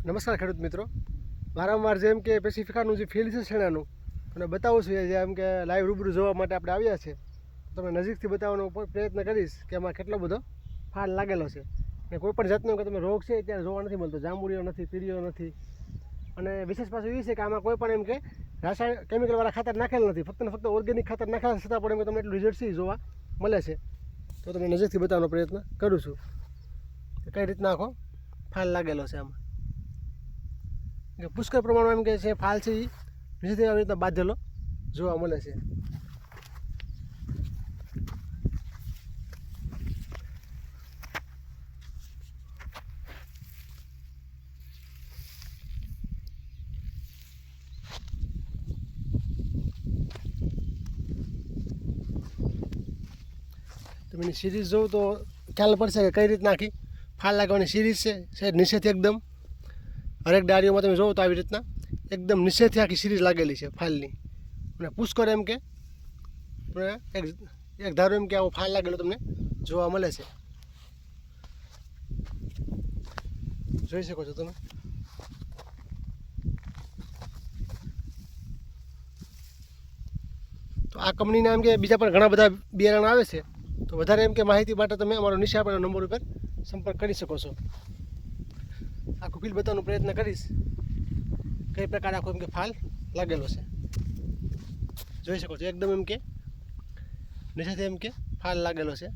નમસ્કાર ખેડૂત મિત્રો, વારંવાર જેમ કે પેસિફિકાનું જે ફિલ્ડ છે શેણાનું અને બતાવું છું જેમ કે લાઈવ રૂબરૂ જોવા માટે આપણે આવ્યા છે. તમને નજીકથી બતાવવાનો પ્રયત્ન કરીશ કે એમાં કેટલો બધો ફાલ લાગેલો છે અને કોઈ પણ જાતનો કે તમે રોગ છે ત્યારે જોવા નથી મળતો, જાંબુડિયો નથી, પીળીઓ નથી. અને વિશેષ પાછું એ છે કે આમાં કોઈ પણ એમ કે રાસાયણિક કેમિકલવાળા ખાતર નાખેલ નથી, ફક્ત ને ફક્ત ઓર્ગેનિક ખાતર નાખેલા છતાં પણ એમ કે તમને એટલું રિઝલ્ટ છે જોવા મળે છે. તો તમને નજીકથી બતાવવાનો પ્રયત્ન કરું છું કે કઈ રીતના આખો ફાલ લાગેલો છે આમાં. પુષ્કળ પ્રમાણમાં એમ કે છે ફાલ છે એ નીચેથી આવી રીતના બાંધેલો જોવા મળે છે. તમે એની સિરીઝ જોઉં તો ખ્યાલ પડશે કે કઈ રીતના આખી ફાલ લાગવાની સિરીઝ છે. સાહેબ નીચેથી એકદમ હરેક ડાળીઓમાં તમે જોવો તો આવી રીતના એકદમ નીચેથી આખી સિરીઝ લાગેલી છે ફાલની. અને પુષ્કળ એમ કે એક ધારો એમ કે આવો ફાલ લાગેલો તમને જોવા મળે છે, જોઈ શકો છો તમે. તો આ કંપનીના એમ કે બીજા પણ ઘણા બધા બિયારણ આવે છે, તો વધારે એમ કે માહિતી માટે તમે અમારો નીચે આપેલા નંબર ઉપર સંપર્ક કરી શકો છો. આખું ફીલ બતાવવાનો પ્રયત્ન કરીશ કઈ પ્રકાર આખો એમ કે ફાલ લાગેલો છે, જોઈ શકો છો. એકદમ એમ કે નીચેથી એમ કે ફાલ લાગેલો છે.